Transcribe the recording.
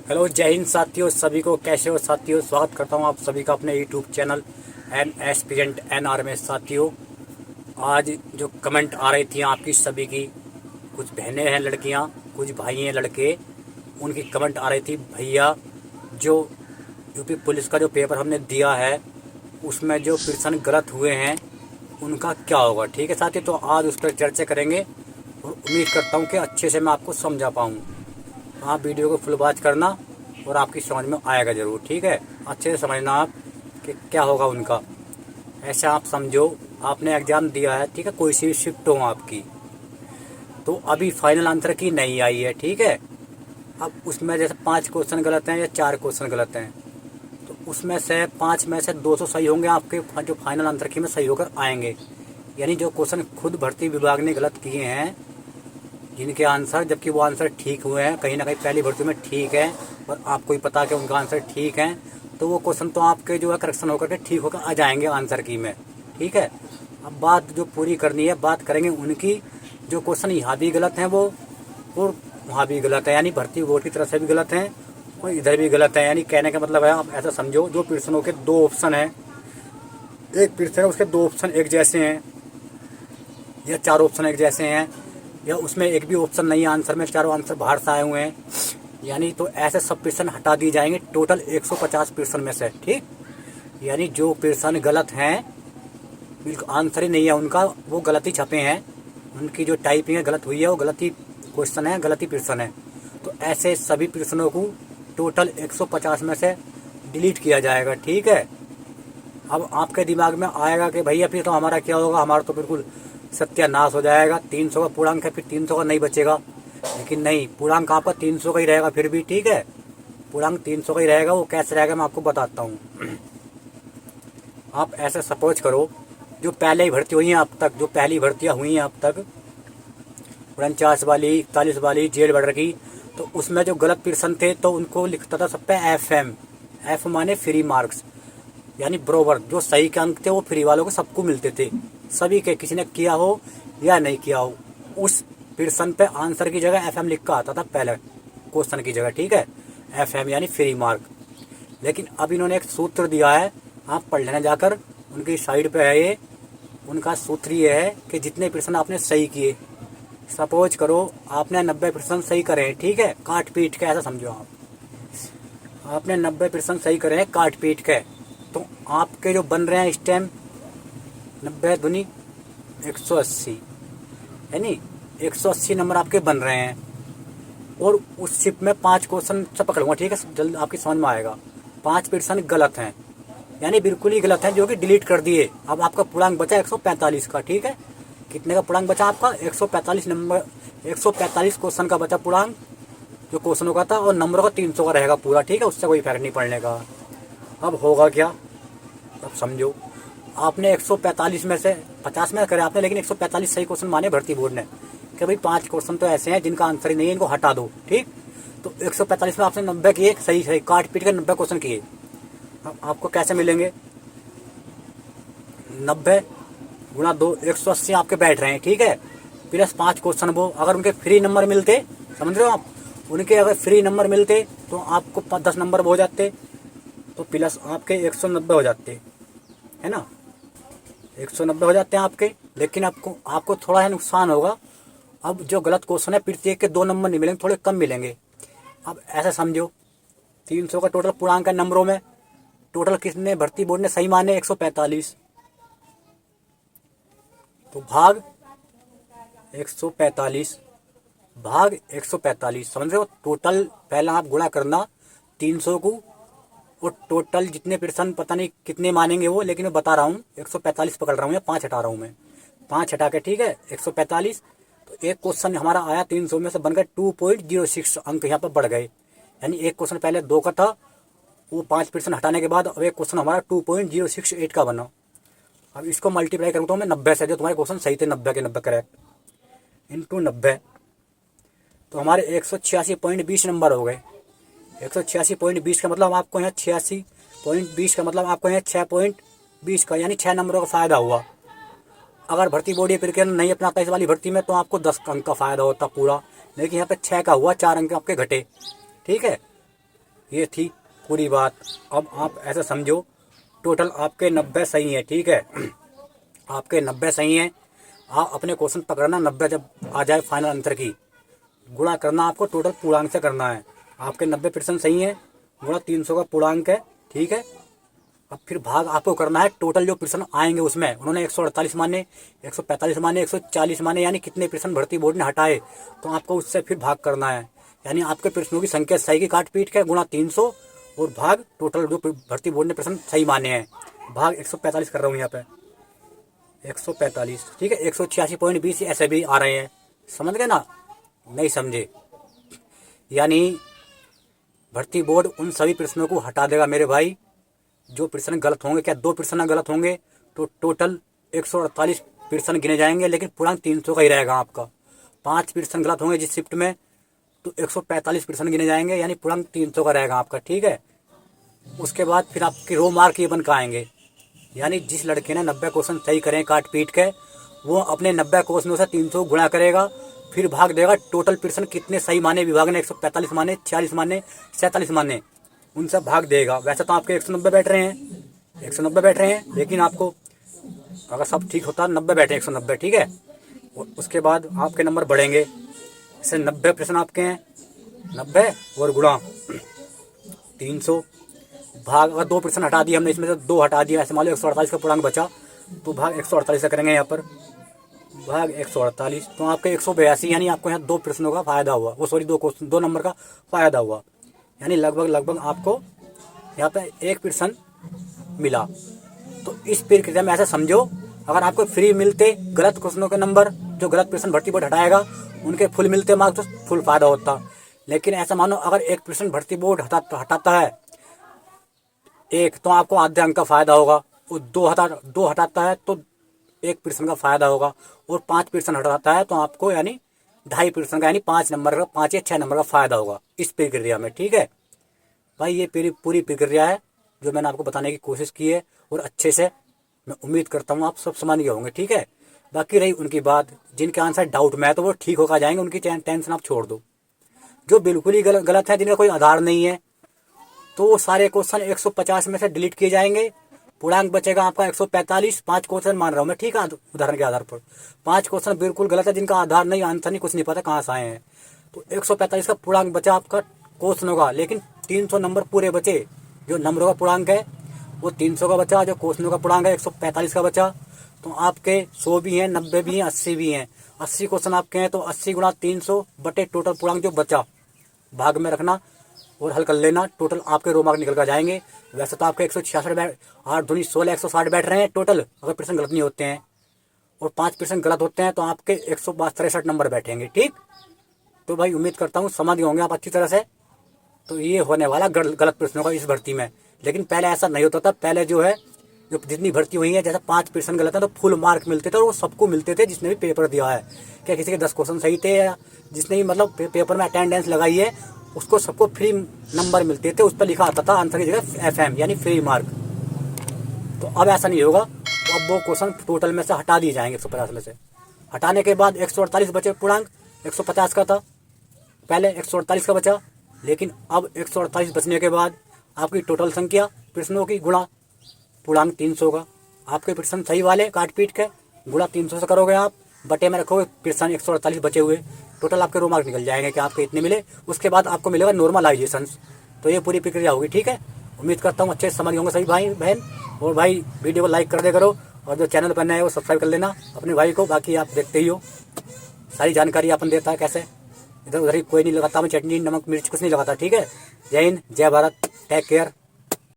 Hello, जय हिंद साथियों। सभी को कैसे हो साथियों? स्वागत करता हूं आप सभी का अपने YouTube channel an aspirant NR में। साथियों, आज जो कमेंट आ रही थी आपकी सभी की, कुछ बहनें हैं लड़कियां, कुछ भाई हैं लड़के, उनकी कमेंट आ रही थी, भैया जो यूपी पुलिस का जो पेपर हमने दिया है उसमें जो प्रश्न गलत हुए हैं उनका क्या होगा। ठीक है साथियों, तो आज उस पर चर्चा करेंगे और उम्मीद करता हूँ कि अच्छे से मैं आपको समझा पाऊँ। आप वीडियो को फुल वॉच करना और आपकी समझ में आएगा ज़रूर। ठीक है, अच्छे से समझना आप कि क्या होगा उनका। ऐसा आप समझो, आपने एग्ज़ाम दिया है, ठीक है, कोई सी भी शिफ्ट हो आपकी, तो अभी फाइनल आंसर की नहीं आई है। ठीक है, अब उसमें जैसे 5 क्वेश्चन गलत हैं या 4 क्वेश्चन गलत हैं, तो उसमें से 5 में से 200 सही होंगे आपके, जो फाइनल आंसर की में सही होकर आएंगे। यानी जो क्वेश्चन खुद भर्ती विभाग ने गलत किए हैं, जिनके आंसर, जबकि वो आंसर ठीक हुए हैं, कहीं ना कहीं पहली भर्ती में ठीक है और आपको ही पता है कि उनका आंसर ठीक है, तो वो क्वेश्चन तो आपके जो है करेक्शन होकर के ठीक होकर आ जाएंगे आंसर की में। ठीक है, अब बात जो पूरी करनी है, बात करेंगे उनकी जो क्वेश्चन यहाँ भी गलत हैं वो, और वहाँ भी गलत है, यानी भर्ती बोर्ड की तरफ से भी गलत हैं और इधर भी गलत है। यानी कहने का मतलब है, आप ऐसा समझो, जो प्रश्नों के 2 ऑप्शन हैं, एक प्रश्न है उसके 2 ऑप्शन एक जैसे हैं या 4 ऑप्शन एक जैसे हैं, या उसमें एक भी ऑप्शन नहीं है आंसर में, चारों आंसर बाहर से आए हुए हैं, यानी तो ऐसे सब प्रश्न हटा दिए जाएंगे टोटल 150 प्रश्न में से। ठीक, यानी जो प्रश्न गलत हैं, बिल्कुल आंसर ही नहीं है उनका, वो गलत ही छपे हैं, उनकी जो टाइपिंग है गलत हुई है, वो गलत ही क्वेश्चन है, गलत ही प्रश्न है, तो ऐसे सभी प्रश्नों को टोटल 150 में से डिलीट किया जाएगा। ठीक है, अब आपके दिमाग में आएगा कि भैया फिर तो हमारा क्या होगा, हमारा तो बिल्कुल सत्यानाश हो जाएगा, 300 का पूर्णांक है, फिर 300 का नहीं बचेगा। लेकिन नहीं, पूर्णांक आपका 300 का ही रहेगा फिर भी। ठीक है, पूर्णांक 300 का ही रहेगा। वो कैसे रहेगा मैं आपको बताता हूँ। आप ऐसे सपोज करो, जो पहले ही भर्ती हुई हैं अब तक, जो पहली भर्तियाँ हुई हैं अब तक 49 वाली, 41 वाली जेल बॉर्डर की, तो उसमें जो गलत प्रश्न थे तो उनको लिखता था सब पे FM। एफ माने फ्री मार्क्स, यानी बरोबर, जो सही के अंक थे वो फ्री वालों को सबको मिलते थे, सभी के, किसी ने किया हो या नहीं किया हो, उस प्रश्न पे आंसर की जगह FM लिख कर आता था पहले क्वेश्चन की जगह। ठीक है, FM यानी फ्री मार्क। लेकिन अब इन्होंने एक सूत्र दिया है, आप पढ़ लेना जाकर, उनकी साइड पे है ये। उनका सूत्र ये है कि जितने प्रश्न आपने सही किए, सपोज करो आपने 90 प्रश्न सही करे हैं, ठीक है, काट पीट के, ऐसा समझो आप, आपने 90 प्रश्न सही करे हैं काट पीट के, तो आपके जो बन रहे हैं इस टाइम 90 दूनी 180, यानी 180 नंबर आपके बन रहे हैं। और उस शिप में 5 क्वेश्चन से पकड़ूंगा, ठीक है, जल्द आपकी समझ में आएगा। 5 प्रश्न गलत हैं, यानी बिल्कुल ही गलत हैं, जो कि डिलीट कर दिए। अब आपका पूर्णांक बचा 145 का। ठीक है, कितने का पूर्णांक बचा आपका? 145 नंबर, 145 क्वेश्चन का बचा पूर्णांक, जो क्वेश्चनों का था, और नंबरों का 300 का रहेगा पूरा। ठीक है, उससे कोई फर्क नहीं पड़ने का। अब होगा क्या, अब समझो, आपने 145 में से 50 में करे आपने, लेकिन 145 सही क्वेश्चन माने भर्ती बोर्ड ने कि भाई 5 क्वेश्चन तो ऐसे हैं जिनका आंसर ही नहीं है, इनको हटा दो। ठीक, तो 145 में आपने 90 किए, सही सही काट पीट के 90 क्वेश्चन किए। अब आपको कैसे मिलेंगे? 90 गुना 2, 180 आपके बैठ रहे हैं। ठीक है, प्लस 5 क्वेश्चन, वो अगर उनके फ्री नंबर मिलते, समझ रहे हो आप, उनके अगर फ्री नंबर मिलते तो आपको 10 नंबर हो जाते, तो प्लस आपके 190 हो जाते, है ना, 190 हो जाते हैं आपके। लेकिन आपको थोड़ा है नुकसान होगा। अब जो गलत क्वेश्चन है, प्रत्येक के 2 नंबर नहीं मिलेंगे, थोड़े कम मिलेंगे। अब ऐसा समझो, 300 का टोटल पूर्णांक है नंबरों में, टोटल किसने भर्ती बोर्ड ने सही माने 145, तो भाग 145 भाग 145, समझ रहे हो। टोटल पहला आप गुणा करना 300 को, और टोटल जितने प्रश्न पता नहीं कितने मानेंगे वो, लेकिन मैं बता रहा हूँ 145 पकड़ रहा हूँ, या 5 हटा रहा हूँ मैं, 5 हटा के, ठीक है, 145। तो एक क्वेश्चन हमारा आया 300 में से, बन गए 2.06 अंक, यहाँ पर बढ़ गए। यानी एक क्वेश्चन पहले 2 का था, वो 5 प्रश्न हटाने के बाद अब एक क्वेश्चन हमारा 2.068 का बना। अब इसको मल्टीप्लाई करूँ तो मैं 90 से, जो तुम्हारे क्वेश्चन सही थे 90 के 90 करेक्ट, इंटू 90, तो हमारे 186.20 नंबर हो गए। 186.20 का मतलब आपको यहाँ 86.20 का मतलब आपको यहाँ 6.20 का, यानी 6 नंबरों का फ़ायदा हुआ। अगर भर्ती बोर्ड ये प्रक्रिया नहीं अपनाता इस वाली भर्ती में, तो आपको 10 अंक का फ़ायदा होता पूरा, लेकिन यहाँ पे 6 का हुआ, 4 अंक आपके घटे। ठीक है, ये थी पूरी बात। अब आप ऐसा समझो, टोटल आपके 90 सही है, ठीक है। आपके 90 सही हैं। आप अपने क्वेश्चन पकड़ना, 90 जब आ जाए फाइनल आंसर की, गुणा करना आपको टोटल पूर्णांक से करना है। आपके 90% सही है, गुणा 300 का पूर्णांक है, ठीक है। अब फिर भाग आपको करना है टोटल जो प्रश्न आएंगे उसमें। उन्होंने 148 माने, 145 माने, 140 माने, यानी कितने प्रश्न भर्ती बोर्ड ने हटाए, तो आपको उससे फिर भाग करना है। यानी आपके प्रश्नों की संख्या सही की काट पीट के गुणा 300 और भाग टोटल जो भर्ती बोर्ड ने प्रश्न सही माने हैं, भाग 145 कर रहा हूँ यहाँ पे, 145, ठीक है। 186.20 ऐसे भी आ रहे हैं, समझ गए ना? नहीं समझे? यानी भर्ती बोर्ड उन सभी प्रश्नों को हटा देगा मेरे भाई जो प्रश्न गलत होंगे। क्या 2 प्रश्न गलत होंगे तो टोटल 148 प्रश्न गिने जाएंगे, लेकिन पूर्णांक 300 का ही रहेगा आपका। 5 प्रश्न गलत होंगे जिस शिफ्ट में तो 145 प्रश्न गिने जाएंगे, यानी पूर्णांक 300 का रहेगा आपका, ठीक है। उसके बाद फिर आपके रो मार्क ये बन के आएंगे। यानी जिस लड़के ने 90 क्वेश्चन सही करें काट पीट के, वो अपने 90 क्वेश्चनों से 300 गुणा करेगा, फिर भाग देगा टोटल प्रश्न कितने सही माने विभाग ने, 145 माने, 46 माने, 47 माने, उनसे भाग देगा। वैसे तो आपके 190 बैठ रहे हैं, 190 बैठ रहे हैं, लेकिन आपको अगर सब ठीक होता 90 बैठे, 190, ठीक है। उसके बाद आपके नंबर बढ़ेंगे। जैसे 90 प्रश्न आपके हैं, 90 और गुणा 300, भाग अगर 2 प्रश्न हटा दिए हमने, इसमें से 2 हटा दिया, ऐसे मान लो 148 का पूर्णांक बचा, तो भाग 148 से करेंगे यहाँ पर, भाग 148, तो आपके 182, यानी आपको यहाँ 2 प्रश्नों का फायदा हुआ, वो सॉरी 2 नंबर का फायदा हुआ। यानी लगभग आपको यहाँ पे 1 प्रश्न मिला। तो इस प्रक्रिया में ऐसा समझो, अगर आपको फ्री मिलते गलत क्वेश्चनों के नंबर, जो गलत प्रश्न भर्ती बोर्ड हटाएगा उनके फुल मिलते मार्क्स, तो फुल फायदा होता। लेकिन ऐसा मानो अगर 1 प्रश्न भर्ती बोर्ड हटाता है एक, तो आपको आधे अंक का फायदा होगा। वो 2 हटाता है तो 1 प्रश्न का फायदा होगा, और 5 प्रश्न हटाता है तो आपको यानी 2.5 प्रश्न का, यानी 5 नंबर का, 5 या 6 नंबर का फायदा होगा इस प्रक्रिया में, ठीक है भाई। ये पूरी प्रक्रिया है जो मैंने आपको बताने की कोशिश की है, और अच्छे से मैं उम्मीद करता हूँ आप सब समझ गए होंगे, ठीक है। बाकी रही उनकी बात, जिनके आंसर डाउट में है तो वो ठीक होकर जाएंगे, उनकी टेंशन आप छोड़ दो। जो बिल्कुल ही गलत है, जिनका कोई आधार नहीं है, तो वो सारे क्वेश्चन 150 में से डिलीट किए जाएंगे। पूर्णांक बचेगा आपका 145। 5 क्वेश्चन मान रहा हूँ मैं, ठीक है, उदाहरण के आधार पर 5 क्वेश्चन बिल्कुल गलत है, जिनका आधार नहीं, आंसर नहीं, कुछ नहीं पता कहाँ से आए हैं, तो 145 का पूर्णांक बचा आपका क्वेश्चनों का। लेकिन 300 नंबर पूरे बचे, जो नंबरों का पूर्णांक है वो 300 का बचा, जो क्वेश्चनों का पूर्णांक है 145 का बचा। तो आपके 100 भी हैं, 90 भी हैं, 80 भी हैं। 80 क्वेश्चन आपके हैं तो 80 गुणा 300 बटे टोटल पूर्णांक जो बचा, भाग में रखना और हल कर लेना, टोटल आपके रो मार्क निकल कर जाएंगे। वैसे तो आपके 166 बैठ, 8 दूनी 16, 160 बैठ रहे हैं टोटल, अगर प्रश्न गलत नहीं होते हैं, और 5 प्रश्न गलत होते हैं तो आपके 163 नंबर बैठेंगे, ठीक। तो भाई उम्मीद करता हूँ समझ गए होंगे आप अच्छी तरह से। तो ये होने वाला गलत प्रश्नों का इस भर्ती में, लेकिन पहले ऐसा नहीं होता था। पहले जो है, जो जितनी भर्ती हुई है, जैसे 5 प्रश्न गलत है तो फुल मार्क मिलते थे, और वो सबको मिलते थे जिसने भी पेपर दिया है। क्या किसी के 10 क्वेश्चन सही थे, या जिसने भी मतलब पेपर में अटेंडेंस लगाई है, उसको सबको फ्री नंबर मिलते थे। उस पर लिखा आता था आंसर की जगह FM, यानी फ्री मार्क। तो अब ऐसा नहीं होगा, तो अब वो क्वेश्चन टोटल में से हटा दिए जाएंगे, 150 में से। हटाने के बाद 148 बचे पूर्णांक, 150 का था पहले, 148 का बचा। लेकिन अब 148 बचने के बाद आपकी टोटल संख्या प्रश्नों की गुणा पूर्णांक 300 का, आपके प्रश्न सही वाले काट पीट के गुणा 300 से करोगे आप, बटे में रखोगे प्रश्न 148 बचे हुए, टोटल आपके रो मार्क निकल जाएंगे कि आपके इतने मिले। उसके बाद आपको मिलेगा नॉर्मलाइजेशन। तो ये पूरी प्रक्रिया होगी, ठीक है। उम्मीद करता हूँ अच्छे से समझ होंगे सभी भाई बहन। और भाई वीडियो को लाइक कर दे करो, और जो चैनल पर नए है वो सब्सक्राइब कर लेना अपने भाई को। बाकी आप देखते ही हो, सारी जानकारी अपन देता है कैसे, इधर उधर ही कोई नहीं लगाता, मैं चटनी नमक मिर्च कुछ नहीं लगाता, ठीक है। जय हिंद, जय भारत, टेक केयर।